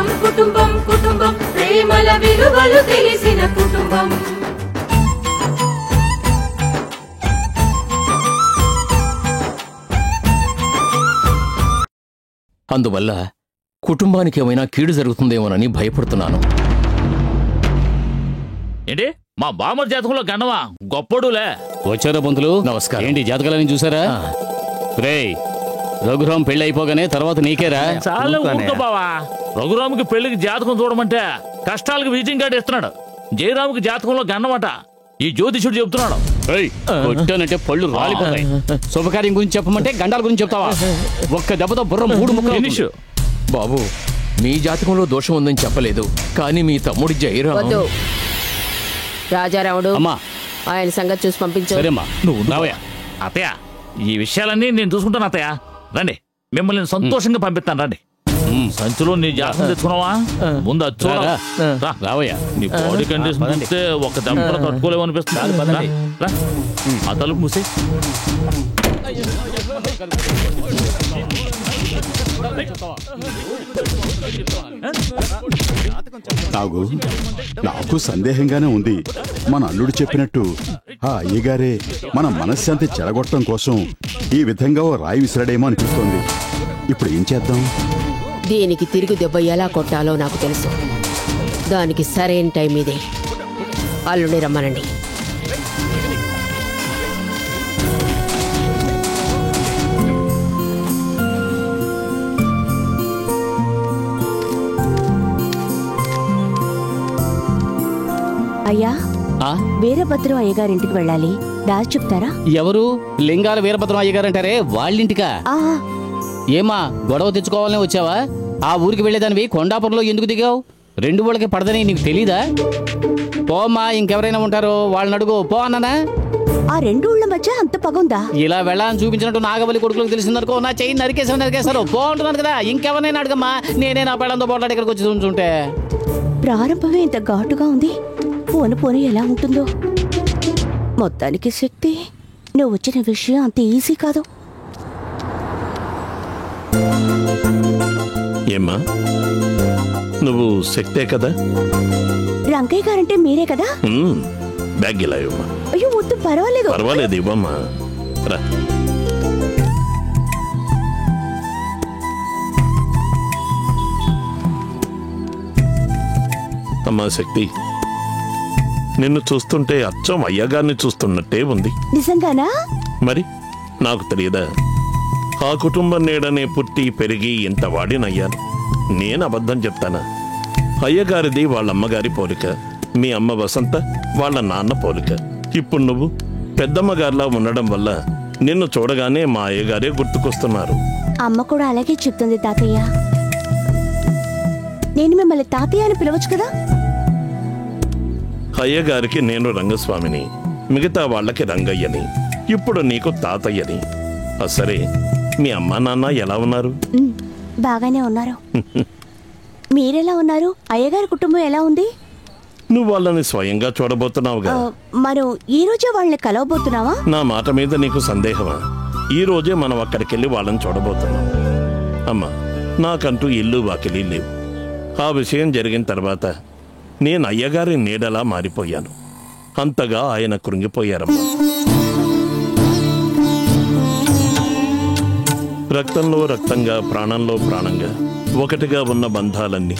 కుటుంబం కుటుంబం కుటుంబం ప్రేమల విలువలు తెలిసిన కుటుంబం. అందువల్ల కుటుంబానికి ఏమైనా కీడు జరుగుతుందేమోనని భయపడుతున్నాను. ఏంటి మా బామర్ జాతకంలో గన్నవా గొప్పడులే. వచ్చారా పంతులు? నమస్కారం. ఏంటి జాతకాలని చూసారా? రేయ్, రఘురాం పెళ్లి అయిపోగానే తర్వాత నీకేరా. చాలా ఊరుకో బావా. రఘురాముకి పెళ్లికి జాతకం చూడమంటే కష్టాలకు విజిటింగ్ కార్డు ఇస్తున్నాడు. జయరాముకి జాతకంలో గన్నమాట ఈ జ్యోతిషుడు చెప్తున్నాడు. కొట్టానంటే పళ్ళు రాలిపోతాయి. శుభకార్యం గురించి చెప్పమంటే గండాల గురించి చెప్తావా? ఒక్క దెబ్బతో బుర్ర 3 ముక్కలు. బాబు, మీ జాతకంలో దోషం ఉందని చెప్పలేదు, కానీ మీ తమ్ముడి జయరాం. రాజారాముడు అమ్మా, ఆయన సంగతి చూసి పంపించు. సరేమ్మా, నువ్వు రావయ్యా. అత్తయ్య, ఈ విషయాలన్నీ నేను చూసుకుంటాను అత్తయ్య. రండి, మిమ్మల్ని సంతోషంగా పంపిస్తాను. రండి. సంచులో నీ జాతకం తెచ్చుకున్నావా? ముందు రావయ్యా. నీ బాడీ కండిషన్ చూస్తే ఒక దెబ్బలు తట్టుకోలేవు అనిపిస్తుంది. ఆ తలుపు మూసి. నాకు సందేహంగానే ఉంది. మన అల్లుడు చెప్పినట్టు ఆ అయ్యగారే మన మనశ్శాంతి చెడగొట్టడం కోసం ఈ విధంగా ఓ రాయి విసిరాడేమో అనిపిస్తోంది. ఇప్పుడు ఏం చేద్దాం? దీనికి తిరిగి దెబ్బ ఎలా కొట్టాలో నాకు తెలుసు. దానికి సరైన టైం ఇదే. అల్లుడిని రమ్మనండి. అయ్యా, వీరభద్రం అయ్యగారింటికి వెళ్ళాలి, దారి చెప్తారా? ఎవరు? లింగాల వీరభద్రం అయ్యగారంటారే, వాళ్ళింటికా? ఏమా, గొడవ తెచ్చుకోవాలని వచ్చావా? ఆ ఊరికి వెళ్లేదానివి కొండాపురంలో ఎందుకు దిగావు? 2 ఊళ్ళకి పడదని నీకు తెలీదా? పోమ్మా, ఇంకెవరైనా ఉంటారో వాళ్ళని అడుగు. పో అన్నానా? ఆ 2 ఊళ్ళ మధ్య అంత పగుందా? ఇలా వెళ్ళాలని చూపించినట్టు నాగబలి కొడుకులకు తెలిసిందనుకో, నా చెయ్యి నరికేశారు. పో అంటున్నాను కదా, ఇంకెవరైనా అడగమ్మా. నేనే నా పెళ్ళంతో పోట్లాడి ఇక్కడికి వచ్చి ఉంటుంటే. ప్రారంభమే ఇంత ఘాటుగా ఉంది, పోను ఎలా ఉంటుందో. మొత్తానికి శక్తి, నువ్వు వచ్చిన విషయం అంత ఈజీ కాదు. ఏమ్మా, నువ్వు శక్తే కదా? రంగయ్య గారంటే మీరే కదా? బ్యాగ్ ఇలా ఇవ్వమ్మా. అయ్యో వద్దు, పర్వాలేదు. పర్వాలేదు, ఇవ్వమ్మా. రా. అమ్మా శక్తి, నిన్ను చూస్తుంటే అచ్చం అయ్యగారిని చూస్తున్నట్టే ఉంది. నిజంగానా? మరి నాకు తెలియదా? ఆ కుటుంబం నీడనే పుట్టి పెరిగి ఇంత వాడినయ్యాను. నేను అబద్ధం చెప్తానా? అయ్యగారిది వాళ్ళమ్మగారి పోలిక, మీ అమ్మ వసంత వాళ్ళ నాన్న పోలిక. ఇప్పుడు నువ్వు పెద్దమ్మగారిలా ఉండడం వల్ల నిన్ను చూడగానే మా అయ్యగారే గుర్తుకొస్తున్నారు. అమ్మ కూడా అలాగే చెప్తుంది తాతయ్య. నేను మిమ్మల్ని తాతయ్య అని పిలవచ్చు కదా? అయ్యగారికి నేను రంగస్వామిని, మిగతా వాళ్ళకి రంగయ్యని, ఇప్పుడు నీకు తాతయ్యని. సరే, మీ అమ్మా నాన్న ఎలా ఉన్నారు? బాగానే ఉన్నారు. మీరెలా ఉన్నారు? అయ్యగారి కుటుంబం ఎలా ఉంది? నువ్వు వాళ్ళని స్వయంగా చూడబోతున్నావుగా. మనం ఈ రోజే వాళ్ళని కలవబోతున్నావా? నా మాట మీద నీకు సందేహమా? ఈ రోజే మనం అక్కడికెళ్ళి వాళ్ళని చూడబోతున్నాం. అమ్మా, నాకంటూ ఇల్లు వాకిలి లేవు. ఆ విషయం జరిగిన తర్వాత నేను అయ్యగారి నీడలా మారిపోయాను. అంతగా ఆయన కృంగిపోయారమ్మా. రక్తంలో రక్తంగా, ప్రాణంలో ప్రాణంగా ఒకటిగా ఉన్న బంధాలన్నీ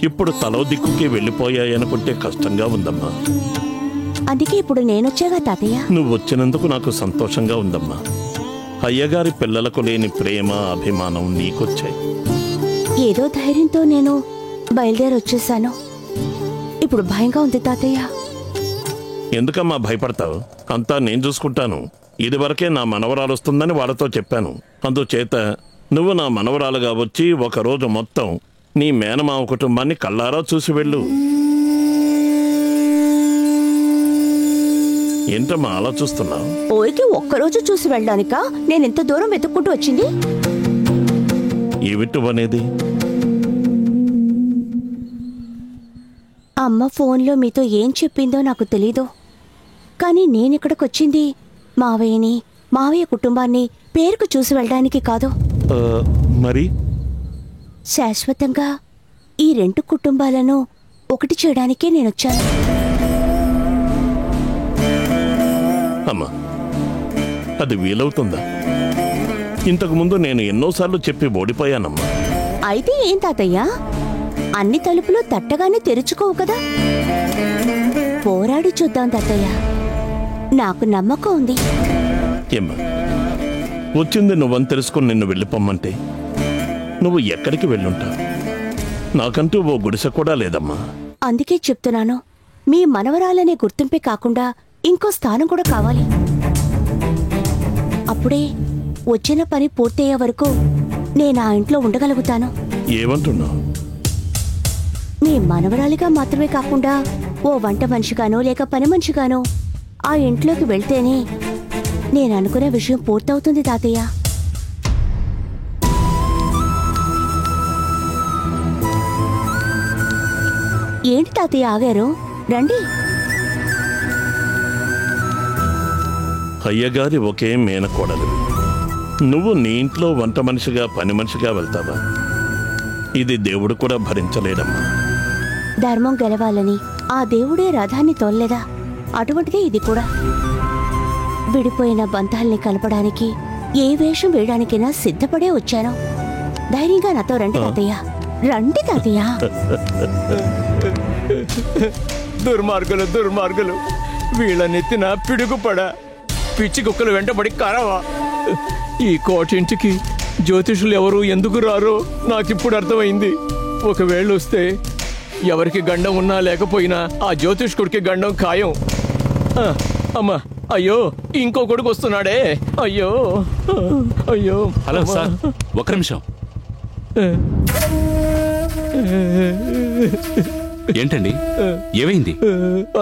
ఇప్పుడు తలో దిక్కుకి వెళ్ళిపోయాయనుకుంటే కష్టంగా ఉందమ్మా. అందుకే ఇప్పుడు నేనొచ్చాగా తాతయ్య. నువ్వు వచ్చినందుకు నాకు సంతోషంగా ఉందమ్మా. అయ్యగారి పిల్లలకు లేని ప్రేమ, అభిమానం నీకొచ్చాయి. ఏదో ధైర్యంతో నేను బయలుదేరి వచ్చేసాను. ఇప్పుడు భయంగా ఉంది తాతయ్య. ఎందుకమ్మా భయపడతావు? అంతా నేను చూసుకుంటాను. ఇదివరకే నా మనవరాలు వస్తుందని వాళ్ళతో చెప్పాను. అందుచేత నువ్వు నా మనవరాలుగా వచ్చి ఒకరోజు మొత్తం నీ మేనమావ కుటుంబాన్ని కళ్ళారా చూసి వెళ్ళు. ఏంటమ్మా అలా చూస్తున్నావు? ఊరికి ఒక్కరోజు చూసి వెళ్ళడానికా నేను ఇంత దూరం వెతుక్కుంటూ వచ్చింది? ఏమిటి అనేది? అమ్మ ఫోన్లో మీతో ఏం చెప్పిందో నాకు తెలీదు, కానీ నేనిక్కడికొచ్చింది మావయ్యని, మావయ్య కుటుంబాన్ని పేరుకు చూసి వెళ్ళడానికి కాదు. మరి శాశ్వతంగా ఈ 2 కుటుంబాలను ఒకటి చేయడానికే నేనొచ్చాను. అమ్మా, అది వీలవుతుందా? ఇంతకుముందు నేను ఎన్నోసార్లు చెప్పి ఓడిపోయానమ్మా. అయితే ఏం తాతయ్య, అన్ని తలుపులు తట్టగానే తెరుచుకోవు కదా. పోరాడి చూద్దాం తాతయ్య, నాకు నమ్మకం ఉంది. ఏమ్మా, వచ్చింది నువ్వని తెలుసుకుని నిన్ను వెళ్ళిపోమ్మంటే నువ్వు ఎక్కడికి వెళ్ళుంటావు? నాకంటూ ఓ గుడిసె కూడా లేదమ్మా. అందుకే చెప్తున్నాను, మీ మనవరాలనే గుర్తింపే కాకుండా ఇంకో స్థానం కూడా కావాలి. అప్పుడే వచ్చిన పని పూర్తయ్యే వరకు నేను ఆ ఇంట్లో ఉండగలుగుతాను. ఏమంటున్నావు? మీ మనవరాలిగా మాత్రమే కాకుండా ఓ వంట మనిషిగానో లేక పని మనిషిగానో ఆ ఇంట్లోకి వెళ్తేనే నేను అనుకునే విషయం పూర్తవుతుంది తాతయ్య. ఏంటి తాతయ్య ఆగారు? రండి. అయ్యగారి ఒకే మేనకోడలు నువ్వు నీ ఇంట్లో వంట మనిషిగా పని మనిషిగా వెళ్తావా? ఇది దేవుడు కూడా భరించలేడమ్మా. ధర్మం గెలవాలని ఆ దేవుడే రథాన్ని తోల్లేదా? అటువంటిదే ఇది కూడా. విడిపోయిన బంధాల్ని కలపడానికి ఏ వేషం వేయడానికైనా సిద్ధపడే వచ్చాను. ధైర్యంగా నాతో రండి తాతయ్య, రండి తాతయ్య. దుర్మార్గులు దుర్మార్గులు, వీళ్ళ నెత్తిన పిడుగుపడ పిచ్చి కుక్కలు వెంటబడి కారవా. ఈ కోటింటికి జ్యోతిషులు ఎవరు ఎందుకు రారో నాకిప్పుడు అర్థమైంది. ఒకవేళ వస్తే ఎవరికి గండం ఉన్నా లేకపోయినా ఆ జ్యోతిష్కుడికి గండం ఖాయం. అమ్మా, అయ్యో ఇంకో కొడుకు వస్తున్నాడే. అయ్యో అయ్యో. హలో సార్, ఒక నిమిషం. ఏంటండి, ఏమైంది?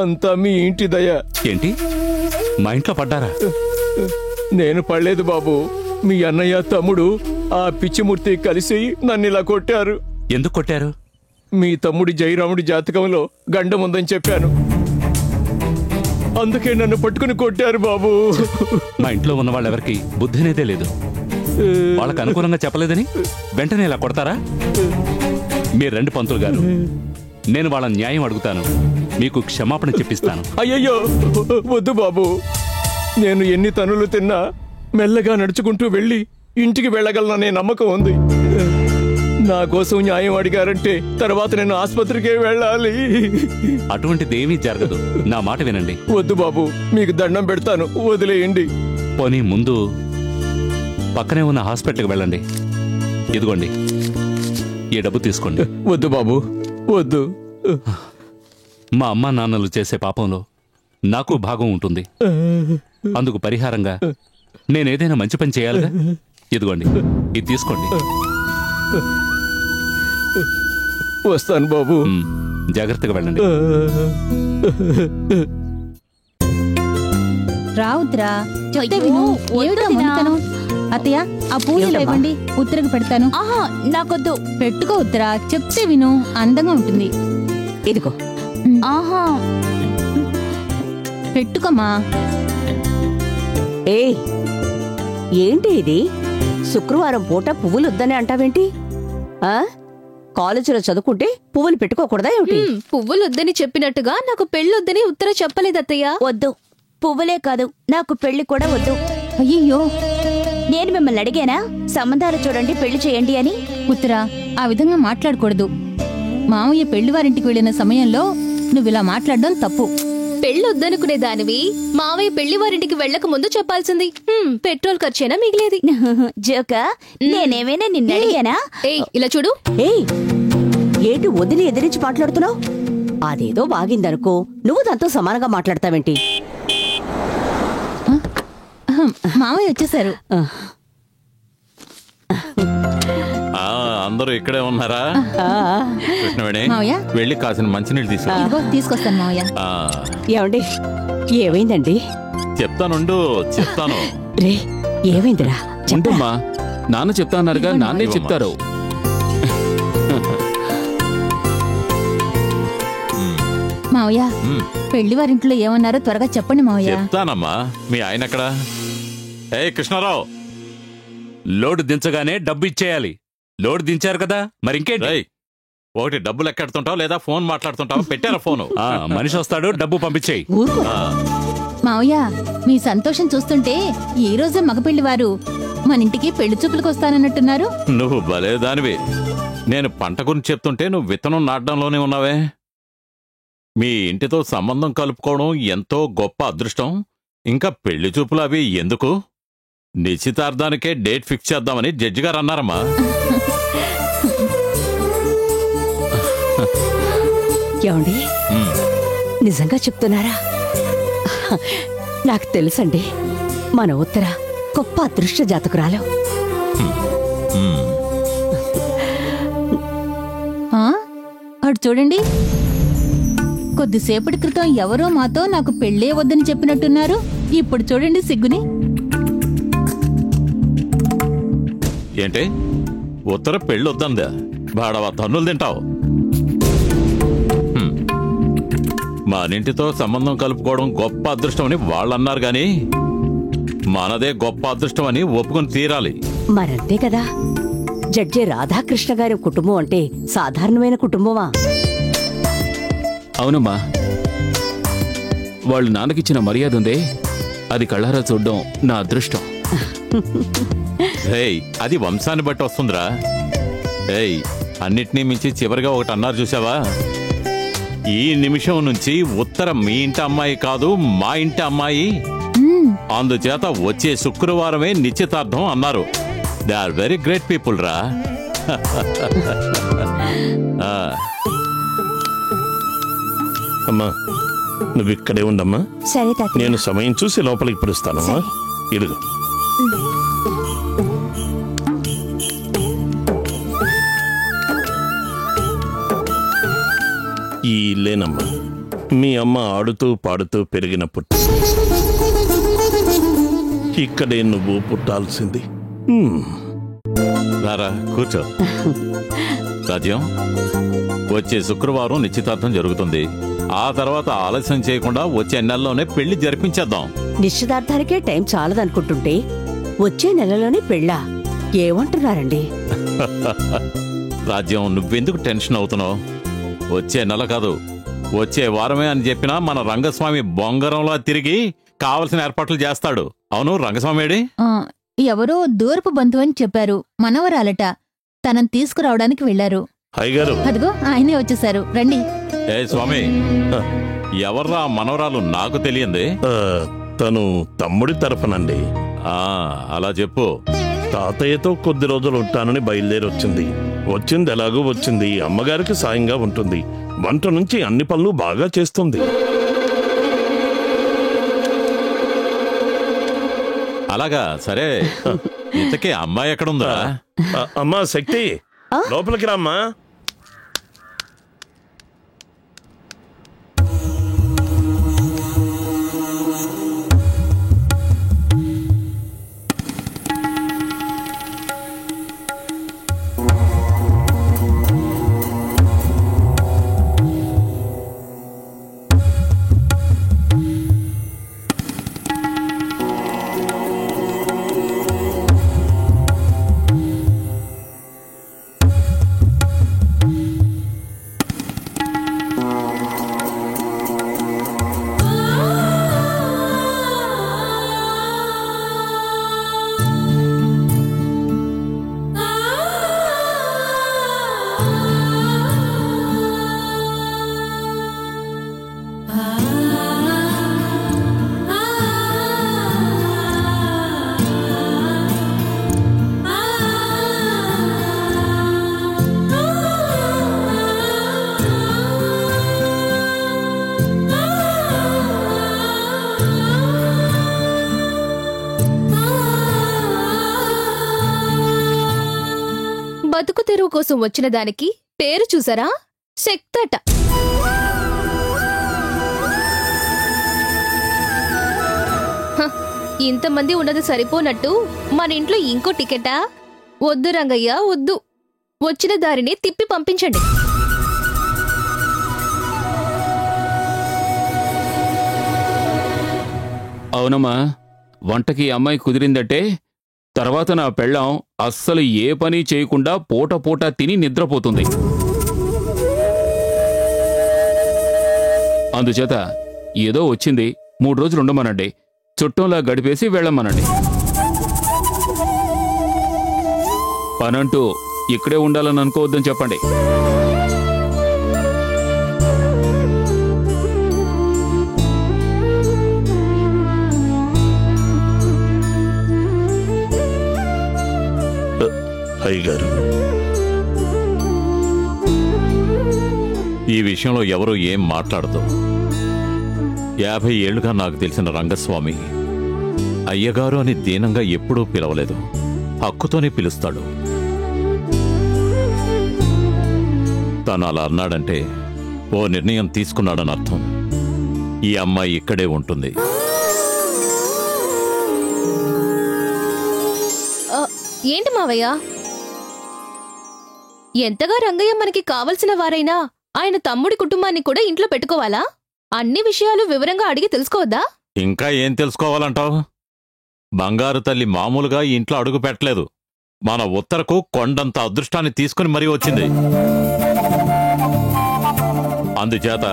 అంతా మీ ఇంటి దయ. ఏంటి, మా ఇంట్లో పడ్డారా? నేను పడలేదు బాబు, మీ అన్నయ్య తమ్ముడు ఆ పిచ్చిమూర్తి కలిసి నన్ను ఇలా కొట్టారు. ఎందుకు కొట్టారు? మీ తమ్ముడి జయరాముడి జాతకంలో గండం ఉందని చెప్పాను, అందుకే నన్ను పట్టుకుని కొట్టారు బాబు. మా ఇంట్లో ఉన్న వాళ్ళెవరికి బుద్ధి అనేదే లేదు. వాళ్ళకు అనుకూలంగా చెప్పలేదని వెంటనే ఇలా కొడతారా? మీరు రండి పంతులు గారు, నేను వాళ్ళ న్యాయం అడుగుతాను, మీకు క్షమాపణ చెప్పిస్తాను. అయ్యయ్యో వద్దు బాబు, నేను ఎన్ని తనులు తిన్నా మెల్లగా నడుచుకుంటూ వెళ్ళి ఇంటికి వెళ్ళగలననే నమ్మకం ఉంది. నా కోసం న్యాయం అడిగారంటే తర్వాత నేను ఆసుపత్రికే వెళ్ళాలి. అటువంటిదేమీ జరగదు, నా మాట వినండి. వద్దు బాబు, మీకు దండం పెడతాను, వదిలేయండి. పోనీ ముందు పక్కనే ఉన్న హాస్పిటల్కి వెళ్ళండి. ఇదిగోండి, ఈ డబ్బు తీసుకోండి. వద్దు బాబు, వద్దు. మా అమ్మా నాన్నలు చేసే పాపంలో నాకు భాగం ఉంటుంది. అందుకు పరిహారంగా నేనేదైనా మంచి పని చేయాలిగా. ఇదిగోండి, ఇది తీసుకోండి. వస్తాను బాబు. జాగ్రత్తగా వెళ్ళండి. రావుద్రా, చెప్తే విను. ఏమిటో మొండితనం? అత్తయ్య, ఆ పూలు ఇవ్వండి, ఉత్తరకు పెడతాను. నాకొద్దు. పెట్టుకో ఉత్తరా, చెప్తే విను, అందంగా ఉంటుంది. ఇదిగో. ఆహా, పెట్టుకోమా. ఏ ఏంటి ఇది? శుక్రవారం పూట పువ్వులు వద్దని అంటావేంటి? కాలేజీలో చదువుకుంటే పువ్వులు పెట్టుకోకూడదా ఏమిటి? పువ్వులు వద్దని చెప్పినట్టుగా నాకు పెళ్ళొద్దని ఉత్తర చెప్పలేదత్తయ్య. వద్దు, పువ్వులే కాదు, నాకు పెళ్లి కూడా వద్దు. అయ్యో, నేను మిమ్మల్ని అడిగానా సంబంధాలు చూడండి పెళ్లి చేయండి అని? ఉత్తరా, ఆ విధంగా మాట్లాడకూడదు. మామయ్య పెళ్లివారింటికి వెళ్ళిన సమయంలో నువ్విలా మాట్లాడడం తప్పు. పెళ్ళొద్దనుకునే దానివి మావయ్య పెళ్లి వారింటికి వెళ్ళక ముందు చెప్పాల్సింది. పెట్రోల్ ఖర్చైనా మిగిలేది. జోకా, నేనేమైనా నిన్ను అడిగానా? ఇలా చూడు. ఏంటి వదిలి ఎదిరించి మాట్లాడుతున్నావు? అదేదో బాగిందనుకో, నువ్వు దాంతో సమానంగా మాట్లాడతావేంటి? మామయ్య వచ్చేసారు. అందరూ ఇక్కడే ఉన్నారా? కృష్ణవేణి, మావయ్య, వెళ్ళి కాసిన మంచినీళ్ళు తీసుకొస్తాను మావయ్య. ఏమండి, ఏమైందండి? చెప్తానుండు, చెప్తాను. రే, ఏమైందిరా? ఉంటమ్మా, నాన్న చెప్తాన్నారుగా, నాన్నే చెప్తారు. మావయ్య, పెళ్లి వారింట్లో ఏమన్నారో త్వరగా చెప్పండి మావయ్య. చెప్తానమ్మా. మీ ఆయన ఎక్కడా? ఏ కృష్ణారావు, లోడ్ దించగానే డబ్బు ఇచ్చేయాలి. లోడ్ దించారు కదా, మరి ఇంకేంటి? ఒకటి డబ్బులు ఎక్కెడుతుంటావు లేదా ఫోన్ మాట్లాడుతుంటావు. పెట్టారా ఫోను? మనిషి వస్తాడు, డబ్బు పంపించేయి. మావయ్య, మీ సంతోషం చూస్తుంటే ఈ రోజే మగపెళ్లి వారు మన ఇంటికి పెళ్లి చూపులకు వస్తానన్నట్టున్నారు. నువ్వు భలే దానివి. నేను పంట గురించి చెప్తుంటే నువ్వు విత్తనం నాటడంలోనే ఉన్నావే. మీ ఇంటితో సంబంధం కలుపుకోవడం ఎంతో గొప్ప అదృష్టం. ఇంకా పెళ్లి చూపులు అవి ఎందుకు? నిశ్చితార్థానికే డేట్ ఫిక్స్ చేద్దామని జడ్జి గారు అన్నారమ్మా. ఏమండి, నిజంగా చెప్తున్నారా? నాకు తెలుసండి, మన ఉత్తర గొప్ప అదృష్ట జాతకురాలు. అటు చూడండి, కొద్దిసేపటి క్రితం ఎవరో మాతో నాకు పెళ్ళే వద్దని చెప్పినట్టున్నారు. ఇప్పుడు చూడండి సిగ్గుని. ఏంటి ఉత్తర పెళ్ళొద్దందా? బాడవా తన్నులు తింటావు. మనింటితో సంబంధం కలుపుకోవడం గొప్ప అదృష్టం అని వాళ్ళన్నారు గాని మనదే గొప్ప అదృష్టం అని ఒప్పుకొని తీరాలి. మరంతే కదా. జడ్జి రాధాకృష్ణ గారి కుటుంబం అంటే సాధారణమైన కుటుంబమా? అవునమ్మా, వాళ్ళు నాన్నకిచ్చిన మర్యాద ఉందే, అది కళ్ళారా చూడడం నా అదృష్టం. అది వంశాన్ని బట్టి వస్తుందిరా. అన్నిటినీ మించి చివరిగా ఒకటి అన్నారు చూసావా? ఈ నిమిషం నుంచి ఉత్తర మీ ఇంటి అమ్మాయి కాదు, మా ఇంటి అమ్మాయి. అందుచేత వచ్చే శుక్రవారమే నిశ్చితార్థం అన్నారు. They are very great people రా. అమ్మా, నువ్వు ఇక్కడే ఉండమ్మా. సరే తాతయ్య. నేను సమయం చూసి లోపలికి పిలుస్తానమ్మా. ఇడుగు. ఈ ఇల్లేనమ్మా మీ అమ్మ ఆడుతూ పాడుతూ పెరిగిన పుట్టి. ఇక్కడే నువ్వు పుట్టాల్సింది. రారా కూర్చో. రాజ్యం, వచ్చే శుక్రవారం నిశ్చితార్థం జరుగుతుంది. ఆ తర్వాత ఆలస్యం చేయకుండా వచ్చే నెలలోనే పెళ్లి జరిపించేద్దాం. నిశ్చితార్థానికే టైం చాలదనుకుంటుంటే వచ్చే నెలలోనే పెళ్ళా? ఏమంటున్నారండి? రాజ్యం, నువ్వెందుకు టెన్షన్ అవుతున్నావు? వచ్చే నెల కాదు, వచ్చే వారమే అని చెప్పినా మన రంగస్వామి బొంగరంలో తిరిగి కావలసిన ఏర్పాట్లు చేస్తాడు. అవును, రంగస్వామి ఎవరో దూరపు బంధువు అని చెప్పారు. మనవరాలట. తనని తీసుకురావడానికి వెళ్లారు. అదిగో ఆయనే వచ్చేసారు. రండి. ఏ స్వామి, ఎవర్రా మనవరాలు? నాకు తెలియంది. తను తమ్ముడి తరఫునండి. అలా చెప్పు. తాతయ్యతో కొద్ది రోజులు ఉంటానని బయలుదేరి వచ్చింది. వచ్చింది ఎలాగూ వచ్చింది. అమ్మగారికి సాయంగా ఉంటుంది. వంట నుంచి అన్ని పనులు బాగా చేస్తుంది. అలాగా? సరే, ఇంతకీ అమ్మాయి ఎక్కడుందా? అమ్మా శక్తి, లోపలికి రామ్మా. బతుకు తెరువు కోసం వచ్చిన దానికి పేరు చూసారా? శక్తట. ఇంతమంది ఉన్నది సరిపోనట్టు మన ఇంట్లో ఇంకో టికెటా? వద్దు రంగయ్య, వద్దు. వచ్చిన దారిని తిప్పి పంపించండి. అవునమ్మా, వంటకి అమ్మాయి కుదిరిందంటే తర్వాత నా పెళ్ళాం అస్సలు ఏ పని చేయకుండా పూట పూట తిని నిద్రపోతుంది. అందుచేత ఏదో వచ్చింది 3 రోజులు ఉండమనండి, చుట్టంలా గడిపేసి వెళ్ళమనండి. పనంటూ ఇక్కడే ఉండాలని అనుకోవద్దని చెప్పండి. అయ్యగారు, ఈ విషయంలో ఎవరూ ఏం మాట్లాడదు. 50 ఏళ్లుగా నాకు తెలిసిన రంగస్వామి అయ్యగారు అని దీనంగా ఎప్పుడూ పిలవలేదు. హక్కుతోనే పిలుస్తాడు. తను అలా అన్నాడంటే ఓ నిర్ణయం తీసుకున్నాడని అర్థం. ఈ అమ్మాయి ఇక్కడే ఉంటుంది. ఏంటి మావయ్య, ఎంతగా రంగయ్య మనకి కావలసిన వారైనా ఆయన తమ్ముడి కుటుంబాన్ని కూడా ఇంట్లో పెట్టుకోవాలా? అన్ని విషయాలు వివరంగా అడిగి తెలుసుకోవద్దా? ఇంకా ఏం తెలుసుకోవాలంటావు? బంగారు తల్లి మామూలుగా ఇంట్లో అడుగు పెట్టలేదు. మన ఉత్తరకు కొండంత అదృష్టాన్ని తీసుకుని మరీ వచ్చింది. అందుచేత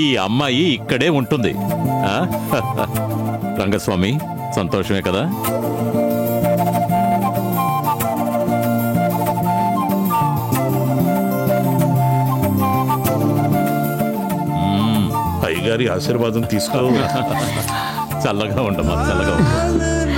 ఈ అమ్మాయి ఇక్కడే ఉంటుంది. రంగస్వామి, సంతోషమే కదా? అయ్యగారి ఆశీర్వాదం తీసుకో. చల్లగా ఉండమా, చల్లగా ఉండు.